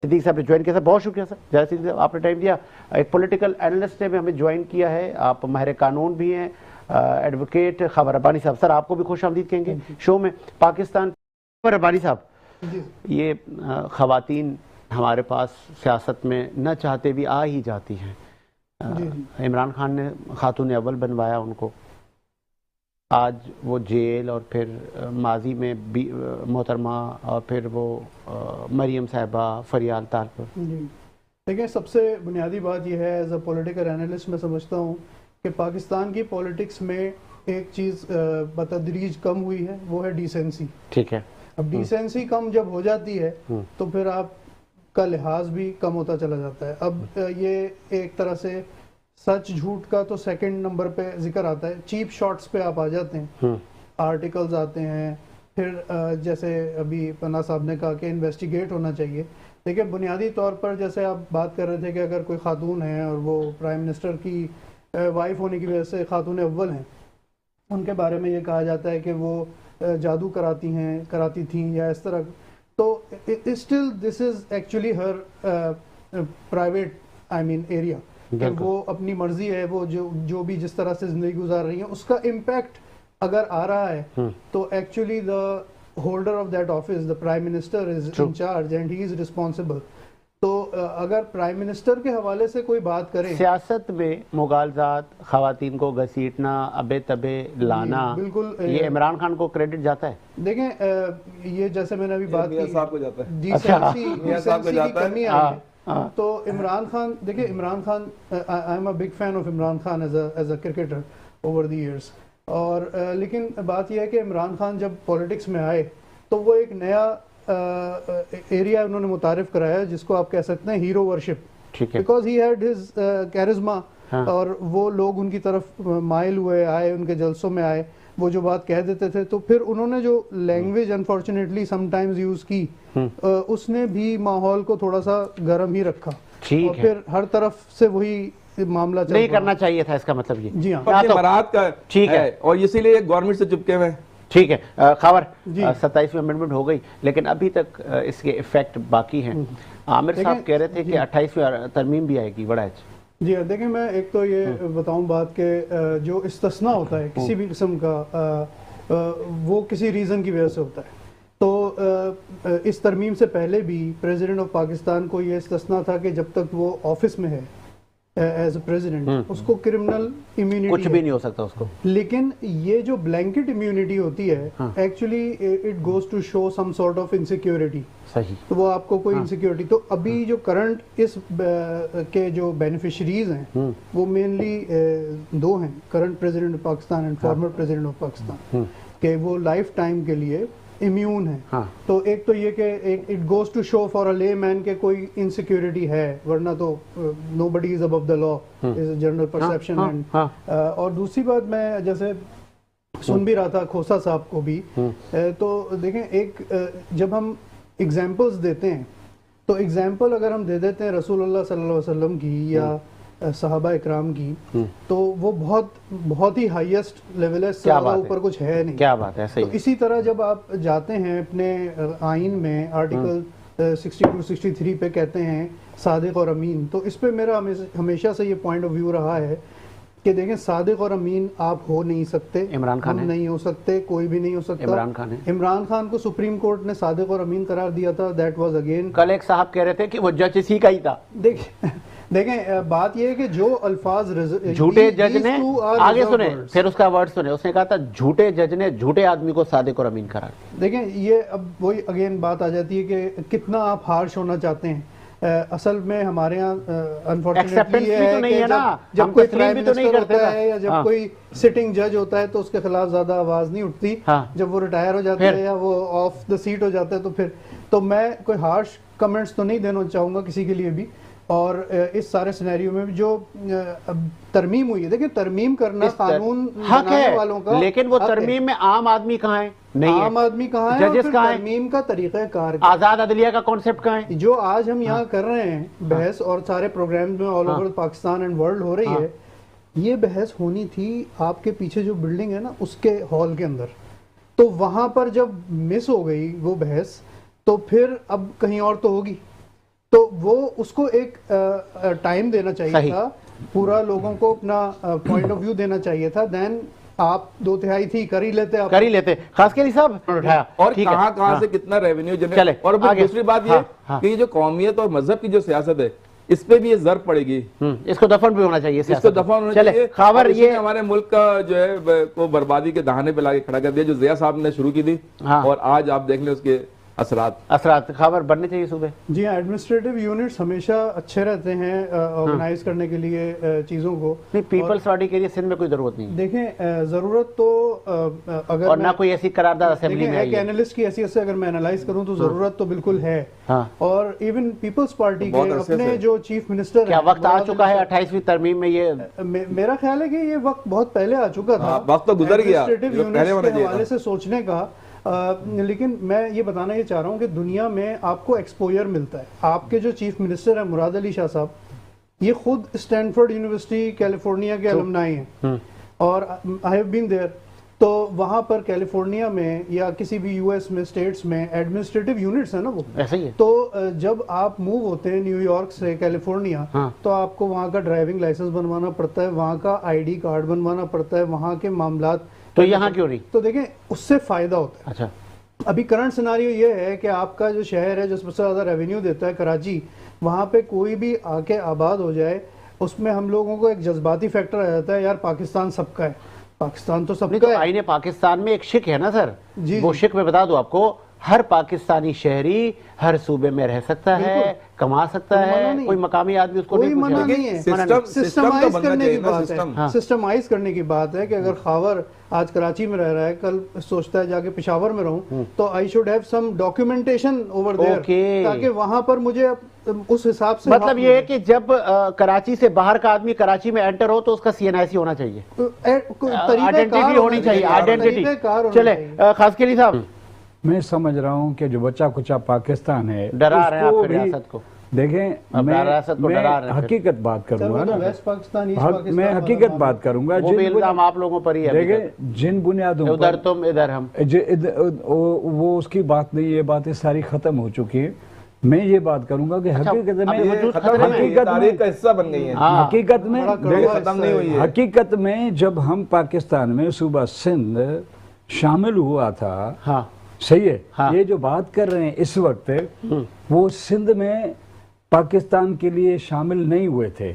सिद्दीक साहब ने ज्वाइन किया। बहुत शुक्रिया सर, जय सिद्दीक साहब, आपने टाइम दिया। एक पॉलिटिकल एनालिस्ट ने भी हमें ज्वाइन किया है, आप माहिर कानून भी हैं, एडवोकेट खबर रब्बानी साहब। सर आपको भी खुश आमदीद कहेंगे शो में। पाकिस्तान, खबर रब्बानी साहब, ये खवातीन हमारे पास सियासत में न चाहते भी आ ही जाती हैं। इमरान खान ने खातून अव्वल बनवाया उनको, आज वो जेल, और फिर माजी में मोहतरमा, और फिर वो मरियम साहिबा फरियाल तार पर। देखिए, सबसे बुनियादी बात यह है, एज अ पॉलिटिकल एनालिस्ट मैं समझता हूँ कि पाकिस्तान की पॉलिटिक्स में एक चीज़ बतदरीज कम हुई है, वो है डिसेंसी। ठीक है। अब डिसेंसी कम जब हो जाती है तो फिर आपका लिहाज भी कम होता चला जाता है। अब ये एक तरह से सच झूठ का तो सेकंड नंबर पे जिक्र आता है, चीप शॉट्स पे आप आ जाते हैं, आर्टिकल्स आते हैं, फिर जैसे अभी पन्ना साहब ने कहा कि इन्वेस्टिगेट होना चाहिए। देखिए, बुनियादी तौर पर जैसे आप बात कर रहे थे कि अगर कोई खातून है और वो प्राइम मिनिस्टर की वाइफ होने की वजह से खातून अव्वल हैं, उनके बारे में ये कहा जाता है कि वो जादू कराती थी या इस तरह, तो still this is actually her private area, कि वो अपनी मर्जी है, वो जो भी जिस तरह से जिंदगी गुजार रही है उसका इम्पैक्ट अगर आ रहा है तो actually the holder of that office, the prime minister is in charge and he is responsible. तो अगर प्राइम मिनिस्टर के हवाले से कोई बात करें, सियासत में मुगालजात, खवातीन को घसीटना, अबे तबे लाना, बिल्कुल ये इमरान खान को क्रेडिट जाता है। देखें, ये जैसे मैंने अभी बात की, साहब को जाता है, डिसेंसी की कमी आई है, तो इमरान खान, देखिए Imran Khan, I am a big fan of Imran Khan as a cricketer over the years, और लेकिन बात यह है कि इमरान खान जब पॉलिटिक्स में आए तो वो एक नया एरिया उन्होंने मुतारिफ कराया जिसको आप कह सकते हैं hero worship, because he had his charisma, और वो लोग उनकी तरफ माइल हुए, आए, उनके जलसों में आए, वो जो बात कह देते थे। तो फिर उन्होंने जो लैंग्वेज अनफॉर्चुनेटली समटाइम्स यूज की, उसने भी माहौल को थोड़ा सा गर्म ही रखा, और फिर हर तरफ से वही मामला नहीं करना चाहिए था, इसका मतलब ये। जी हाँ, मराद का ठीक है, और इसीलिए गवर्नमेंट से चिपके हुए। ठीक है। खबर 27वीं अमेंडमेंट हो गई, लेकिन अभी तक इसके इफेक्ट बाकी हैं। आमिर साहब कह रहे थे कि 28वीं तरमीम भी आएगी, बड़ा है। जी हाँ, देखिए, मैं एक तो ये बताऊं बात के जो इस्तिस्ना होता है किसी भी किस्म का, वो किसी रीज़न की वजह से होता है। तो इस तरमीम से पहले भी प्रेसिडेंट ऑफ पाकिस्तान को ये इस्तिस्ना था कि जब तक वो ऑफिस में है एज अ प्रेसिडेंट, उसको क्रिमिनल इम्यूनिटी, कुछ भी नहीं हो सकता उसको। लेकिन ये जो ब्लैंकेट इम्यूनिटी होती है, actually it goes to show some sort of insecurity. सही। तो वो आपको कोई इनसिक्योरिटी, तो अभी जो करंट इस के जो बेनिफिशरीज हैं वो मेनली दो हैं, current president of Pakistan and former president of Pakistan, के वो लाइफ टाइम के लिए इम्यून है। तो एक तो ये कि it goes to show for a layman के कोई इनसिक्योरिटी है, वरना तो nobody is above the law, is a general perception. And और दूसरी बात, मैं जैसे सुन भी रहा था खोसा साहब को भी, तो देखें, एक जब हम एग्जाम्पल्स देते हैं, तो एग्जाम्पल अगर हम दे देते हैं रसूलुल्लाह सल्लल्लाहु अलैहि वसल्लम की या सहाबा इकराम की, तो वो बहुत ही हाईएस्ट लेवल है, ज़्यादा ऊपर कुछ है नहीं। क्या बात है, सही। तो इसी तरह जब आप जाते हैं अपने आइन में आर्टिकल 62-63 पे कहते हैं सादिक और अमीन, तो इस पे मेरा हमेशा से ये पॉइंट ऑफ व्यू रहा है कि देखें, सादिक और अमीन आप हो नहीं सकते, इमरान खान नहीं हो सकते, कोई भी नहीं हो सकता। इमरान खान है। इमरान खान को सुप्रीम कोर्ट ने सादिक और अमीन करार दिया था, दैट वाज अगेन, कल एक साहब कह रहे थे कि वो जज इसी का ही था। देखें, बात ये है कि जो अल्फाज झूठे जज ने, आगे सुने, फिर उसका वर्ड सुने, उसने कहा था झूठे जज ने झूठे आदमी को सादिक और अमीन करार। देखें, ये अब वही अगेन बात आ जाती है कि कितना आप हार्श होना चाहते हैं। असल में हमारे यहाँ अनफॉर्चुनेटली ये है कि जब कोई प्राइम मिनिस्टर होता है या जब कोई सिटिंग जज होता है तो उसके खिलाफ ज्यादा आवाज नहीं उठती। जब वो रिटायर हो जाते हैं या वो ऑफ द सीट हो जाते हैं तो फिर, तो मैं कोई हार्श कमेंट्स तो नहीं देना चाहूंगा किसी के लिए भी। और इस सारे सिनेरियो में भी जो तरमीम हुई है, देखिए, तरमीम करना कानून बनाने वालों का, लेकिन वो तरमीम में आम आदमी कहाँ है? नहीं, आम आदमी कहाँ है? जजेस कहाँ है? तरमीम का तरीका कार, आजाद अदलिया का कॉन्सेप्ट कहाँ है? जो आज हम यहाँ कर रहे हैं बहस, और सारे प्रोग्राम्स में all over Pakistan and world हो रही है, ये बहस होनी थी आपके पीछे जो बिल्डिंग है ना, उसके हॉल के अंदर। तो वहां पर जब मिस हो गई वो बहस, तो फिर अब कहीं और तो होगी। तो वो उसको एक टाइम देना चाहिए सही। था, पूरा लोगों को अपना पॉइंट ऑफ व्यू देना चाहिए था, देन आप 2/3 थी कर ही लेते आप। कर ही लेते। खास के लिए साहब उठाया और ठीक है। कहां कहां हाँ। से कितना रेवेन्यू चले, जनरेट। और फिर आगे। दूसरी बात ये हाँ, हाँ। कि ये जो कौमियत और मजहब की जो सियासत है, इस पे भी ये जर पड़ेगी। इसको दफन भी होना चाहिए इसको सियासत। दफा होना चले, चाहिए। खबर और इसी ये ने हमारे मुल्क का जो है को बर्बादी के दहाने पे लाके खड़ा कर दिया, जो जिया साहब ने शुरू की थी। हाँ। और आज आप देख लें उसके असरात खबर बनने चाहिए सुबह। जी हाँ, एडमिनिस्ट्रेटिव यूनिट्स हमेशा अच्छे रहते हैं ऑर्गेनाइज करने के लिए चीज़ों को। नहीं, पीपल्स पार्टी के लिए सिंध में कोई जरूरत नहीं है। देखें, ज़रूरत तो अगर और ना कोई ऐसी करारदाद असेंबली में आई एक है। एनालिस्ट की हैसियत से अगर मैं एनालाइज करूं तो ज़रूरत तो बिल्कुल है। हाँ। और इवन पीपल्स पार्टी बहुत के अरसे अपने से। जो चीफ मिनिस्टर क्या वक्त आ चुका है 28वीं तरमीम में ये? मेरा ख्याल है कि ये वक्त बहुत पहले आ चुका था। हाँ, वक्त तो गुजर गया। एडमिनिस्ट्रेटिव ये तो पहले यूनिट्स होना के चाहिए हवाले था। से सोचने का लेकिन मैं ये बताना ये चाह रहा हूँ कि दुनिया में आपको एक्सपोजर मिलता है। आपके जो चीफ मिनिस्टर है मुराद अली शाह साहब, ये खुद स्टैनफोर्ड यूनिवर्सिटी कैलिफोर्निया के अलुमनाई हैं और आई हैव बीन देयर। तो वहाँ पर कैलिफोर्निया में या किसी भी यूएस में स्टेट्स में एडमिनिस्ट्रेटिव यूनिट्स है ना वो, ऐसा ही है। तो जब आप मूव होते हैं न्यूयॉर्क से कैलिफोर्निया, हाँ। तो आपको वहाँ का ड्राइविंग लाइसेंस बनवाना पड़ता है, वहाँ का आईडी कार्ड बनवाना पड़ता है, वहाँ के मामलात। तो यहाँ क्यों नहीं? तो देखें, उससे फायदा होता है। अच्छा, अभी करंट सिनारियो ये है कि आपका जो शहर है जो सबसे ज्यादा रेवेन्यू देता है कराची, वहाँ पे कोई भी आके आबाद हो जाए, उसमें हम लोगों को एक जज्बाती फैक्टर आ जाता है, यार पाकिस्तान सबका है, पाकिस्तान तो नहीं सबका तो है। आईने पाकिस्तान में एक शिक है ना सर, जी, वो जी। शिक में बता दूं आपको, हर पाकिस्तानी शहरी हर सूबे में रह सकता है, बिल्कुल। कमा सकता कोई मना है, नहीं। कोई मकामी आदमी उसको कोई नहीं मना पूछेगा। नहीं है। सिस्टम तो बनना करने चाहिए की ना, बात सिस्टम। है, हाँ। सिस्टमाइज करने की बात है कि अगर खावर आज कराची में रह रहा है, कल सोचता है जाके पेशावर में रहूं, तो I should have some documentation over there, Okay। ताकि वहां पर मुझे उस हिसाब से मतलब ये है कि जब कराची से बाहर का आदमी कराची में एंटर हो तो उसका CNIC होना चाहिए, आइडेंटिटी होनी चाहिए, आइडेंटिटी। चले, खास के लिए साहब, मैं समझ रहा हूँ कि जो बच्चा कुचा पाकिस्तान है, डरा रहे हैं आप उसको फिर भी- रियासत को। देखें, अब रियासत को डरा रहे मैं हैं फिर। हकीकत बात करूंगा ना, वेस्ट पाकिस्तान, ईस्ट मैं पाकिस्तान हकीकत वाला बात करूंगा। वो भी इल्जाम आप लोगों पर ही है अभी देखें, जिन बुनियादों तक। उधर पर तुम इधर हम। वो उसकी बात नहीं, ये बातें सारी खत्म हो चुकी है। मैं ये बात करूंगा कि हकीकत में अभी वजूद खत्म खतरे में नहीं, हकीकत तारीख में का हिस्सा बन गई है। हाँ। हकीकत में बड़ा देखिए, कड़वा खत्म नहीं हुई है। हकीकत में जब हम पाकिस्तान में सूबा सिंध शामिल हुआ था, हाँ, सही है, हाँ। ये जो बात कर रहे हैं इस वक्त, वो सिंध में पाकिस्तान के लिए शामिल नहीं हुए थे,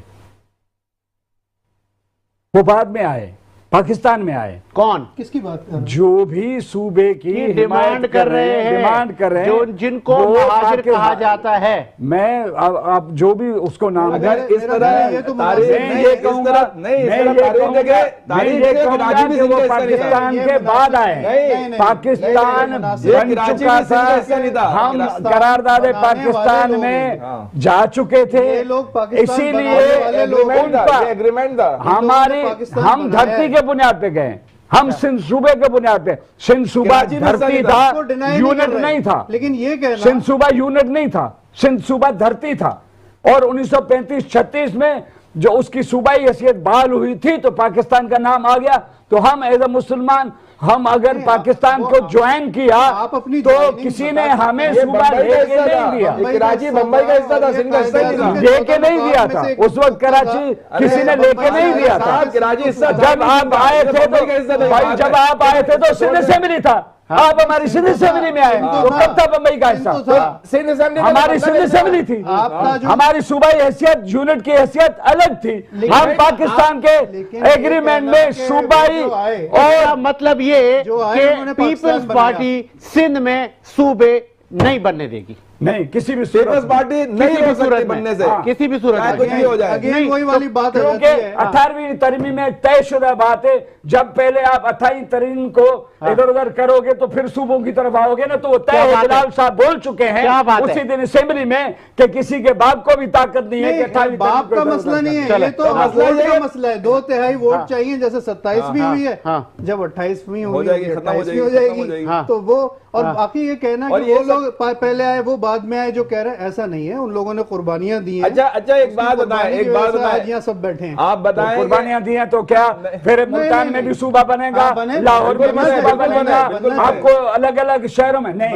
वो बाद में आए, पाकिस्तान में आए। कौन? किसकी बात कर रहे हैं? जो भी सूबे की ये हिमायत डिमांड कर रहे हैं, डिमांड कर रहे हैं, जो जिनको वो महाजिर कहा पाकिस्तान- जाता है। मैं आप जो भी उसको नाम अगर मेरा- इस तरह ये तो तारीख मैं नहीं, ये इस कहूंगा- तरह नहीं, इस मैं तरह ये तारीख कहूंगा- देके- मैं तारीख ये से कहूंगा कराची कि सिंध वो का हिस्सा नहीं था। पाकिस्तान ये के बाद आए, नहीं, पाकिस्तान ये बन कराची चुका भी सिंध का हिस्सा था, नहीं था। हम पाकिस्तान करारदाद बनाने पाकिस्तान वाले में लोग हाँ। जा चुके थे, ये लोग पाकिस्तान बनाने इसीलिए वाले लोग उन एग्रीमेंट था, पर ये एग्रीमेंट था। हमारी पाकिस्तान हम बनाया धरती है। के बुनियाद पे गए, हम सिंध सूबे के बुनियाद पे। सिंध सूबा कराची में धरती सही था, था, उसको deny नहीं यूनिट कर रहे। नहीं था। लेकिन ये कहना सिंध सूबा यूनिट नहीं था, सिंध सूबा धरती था। और 1935-36 में जो उसकी सूबाई हैसियत बहाल हुई थी तो पाकिस्तान का नाम आ गया। तो हम एज ए मुसलमान, हम अगर नहीं, पाकिस्तान वो को आप- ज्वाइन किया आप अपनी तो joining किसी बता ने सकते हमें हैं। ये सूबा बम्बई का लेके हिस्सा नहीं था। दिया, ये कराची बम्बई का हिस्सा था, सिंध का हिस्सा नहीं था। लेके नहीं दिया था उस वक्त, कराची किसी ने लेके नहीं दिया था। साहब, कराची हिस्सा था, जब आप आए थे बम्बई का हिस्सा तो नहीं भाई, था। जब आप आए थे तो सिंध असेंबली था, आप हमारी सिंध असेंबली में आए तो कब था बम्बई का हिस्सा? सिंध असेंबली का हमारी मतलब सिंध है- असेंबली थी, आपका जो- हमारी सूबाई हैसियत यूनिट की हैसियत अलग थी। हम पाकिस्तान के लेकिन ये एग्रीमेंट कहना में कि सूबाई जो आए, और मतलब ये जो आए कि उन्होंने पाकिस्तान पीपल्स बनाया। पार्टी सिंध में सूबे नहीं बनने देगी, नहीं किसी भी पीपल्स सूरत में। पार्टी नहीं किसी हो भी सूरत सकती में, बनने से। हाँ। किसी भी सूरत चाहे में। कुछ भी हो जाए। अगेन वही वाली बात आ क्योंकि जाती है। 18वीं तरमीम में तयशुदा बात है, जब पहले आप 28वीं तरमीम को इधर उधर करोगे तो फिर सूबों की तरफ आओगे ना, तो वो तय क्या है। बात है? जलाल साहब बोल चुके हैं क्या बात है? उसी दिन असेंबली में कि किसी के बाप को भी ताकत नहीं है कि नहीं, 28वीं बाप तरमीम को का इधर मसला उधर नहीं कर। है, ये तो हाँ, वोट मसला का ये- मसला है। 2/3 वोट चाहिए, जैसे 27वीं हाँ, हुई है, हाँ। जब 28वीं हो होगी, जाएगी, खत्म हो 28वीं हो जाएगी, खत्म हो जाएगी, जाएगी। हाँ। तो वो और हाँ। बाकी ये कहना और कि ये वो लोग पहले आए वो बाद में आए जो कह रहे हैं, ऐसा नहीं है, उन लोगों ने कुर्बानियां दी हैं। अच्छा एक बात बताएं, एक बात बताएं, यहाँ सब बैठे हैं। आप बताएं, कुर्बानियां दी हैं तो क्या फिर मुल्तान में भी सूबा बनेगा, लाहौर में भी सूबा बनेगा, आपको अलग अलग शहरों में नहीं।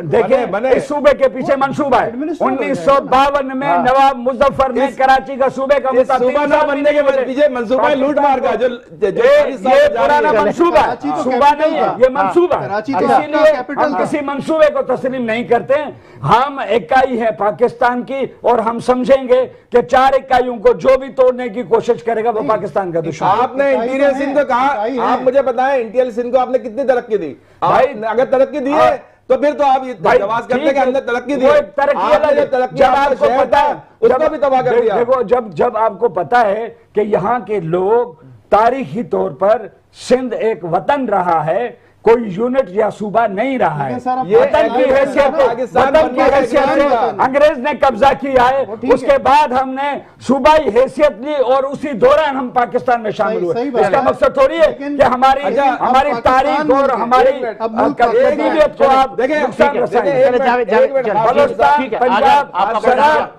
देखिए इस सूबे के पीछे मंसूबा है। 1952 में नवाब मुजफ्फर ने कराची का सूबे का सूबा ना बनने के पीछे मंसूबा लूट मार का जो ये पुराना मंसूबा है, सूबा नहीं है, ये मंसूबा है। इसीलिए हम किसी मंसूबे को तस्लीम नहीं करते। हम इकाई है पाकिस्तान की और हम समझेंगे कि 4 इकाइयों को जो भी तोड़ने की कोशिश करेगा वो पाकिस्तान का दुश्मन। आपने इंटीरियर सिंध को कहा, आप मुझे बताएं इंटीरियर सिंध को आपने कितनी तरक्की दी? भाई अगर तरक्की दी है तो फिर तो आप जवाब करने के अंदर तरक्की दी, तरक्की जब आपको पता है उसको भी तबाह कर दिया। देखो जब आपको पता है कि यहाँ के लोग तारीखी तौर पर सिंध एक वतन रहा है, कोई यूनिट या सूबा नहीं रहा है, ये वतन की हैसियत से अंग्रेज ने कब्जा किया है। उसके बाद हमने सूबाई हैसियत ली और उसी दौरान हम पाकिस्तान में शामिल हुए। इसका मकसद थोड़ी है कि हमारी तारीख और हमारी कबीलियत को आप नुकसान रसाएं। बलोचिस्तान, पंजाब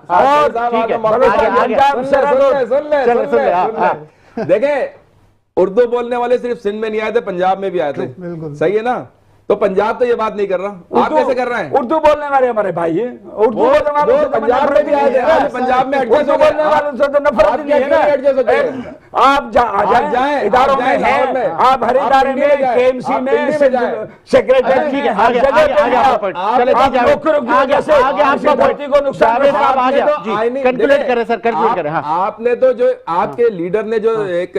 और देखें उर्दू बोलने वाले सिर्फ सिंध में नहीं आए थे, पंजाब में भी आए थे, सही है ना? तो पंजाब तो ये बात नहीं कर रहा, आप कैसे कर रहे हैं? उर्दू बोलने वाले हमारे भाई है, उर्दू बोलने वाले पंजाब में भी आए थे, पंजाब में उर्दू बोलने वालों से तो नफरत नहीं है ना। आप जाएं इदारों में हैं, आप हर इदारे में, केएमसी में, सेक्रेटरी में, हर जगह आप नौकरों की वजह से आपकी धरती को नुकसान कैलकुलेट करें सर, कैलकुलेट करें। आपने तो जो आपके लीडर ने जो एक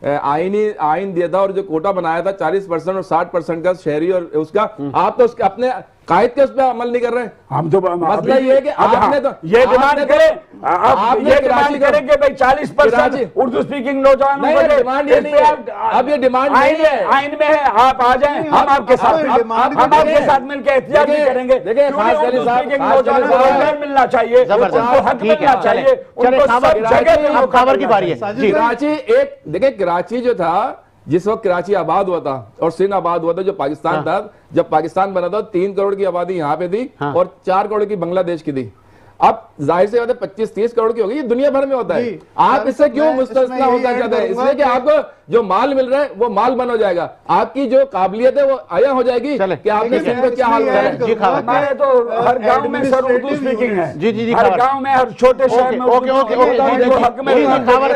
आइन दिया था और जो कोटा बनाया था 40% और 60% का शहरी और उसका, आप तो उसके अपने कायद के उस पर अमल नहीं कर रहे हैं। हम तो मसला ये है कि आपने तो ये डिमांड करें, आप ये डिमांड करें कि भाई 40% उर्दू स्पीकिंग नौजवानों को डिमांड ये नहीं है, अब ये डिमांड नहीं है, आइन में है, आप आ जाएं, हम आपके साथ मिलकर एहतियात भी करेंगे। देखिए नौजवानों को रोजगार मिलना चाहिए, उनको हक मिलना चाहिए, उनको सब जगह। अब खबर की बारी है। कराची एक देखिए, कराची जो था जिस वक्त कराची आबाद हुआ था और सिंध आबाद हुआ था, जो पाकिस्तान था, जब पाकिस्तान बना था 3 करोड़ की आबादी यहाँ पे थी और 4 करोड़ की बांग्लादेश की थी। अब जाहिर से 25-30 करोड़ की होगी, ये दुनिया भर में होता है। आप इससे क्यों मुस्तस्ना होना चाहते हैं? इसलिए कि आपको जो माल मिल रहा है वो माल बंद हो जाएगा, आपकी जो काबिलियत है वो आया हो जाएगी कि आपके सिंध में क्या हाल हो रहा है। हमारे तो हर गांव में सर उर्दू स्पीकिंग है, जी हर गांव में, हर छोटे शहर में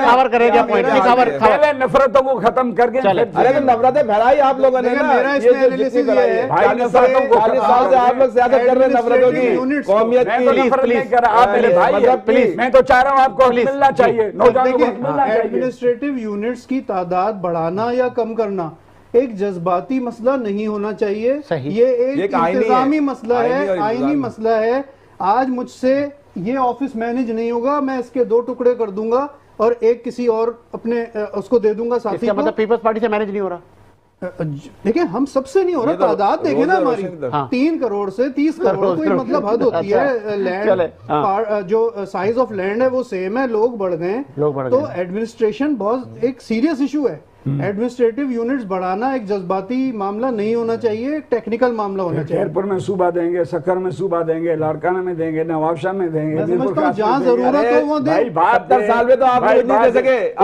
खबर करेंगे, पहले नफरतों को खत्म करके। अरे तो नफरतें फैलाई आप लोगों ने, मेरा इसमें एनालिसिस ये है, 40 साल से आप लोग सियासत कर रहे हैं नफरतों की, कौमियत की। आप मेरे भाई हैं, प्लीज मैं तो चाह रहा हूँ आपको मिलना चाहिए, नौजवानों को मिलना चाहिए। एडमिनिस्ट्रेटिव यूनिट्स की तादाद बढ़ाना या कम करना एक जज्बाती मसला नहीं होना चाहिए, ये एक इंतजामी मसला है, आईनी मसला है। आज मुझसे ये ऑफिस मैनेज नहीं होगा, मैं इसके 2 टुकड़े कर दूंगा और एक किसी और अपने उसको दे दूंगा साथी को। मतलब पीपल्स पार्टी से मैनेज नहीं हो रहा। देखिए हम सबसे नहीं हो रहा, तादाद देखे ना हमारी 3 करोड़ से 30 करोड़ कोई मतलब हद होती है। लैंड जो साइज ऑफ लैंड है वो सेम है, लोग बढ़ गए, तो एडमिनिस्ट्रेशन बहुत एक सीरियस इशू है। एडमिनिस्ट्रेटिव यूनिट्स बढ़ाना एक जज्बाती मामला नहीं होना चाहिए, एक टेक्निकल मामला होना चाहिए। खैरपुर में सूबा देंगे, सक्कर में सूबा देंगे, लाड़काना में देंगे, नवाबशाह में देंगे, जहाँ जरूरत हो वो दे। 70 साल में तो आप नहीं दे सके।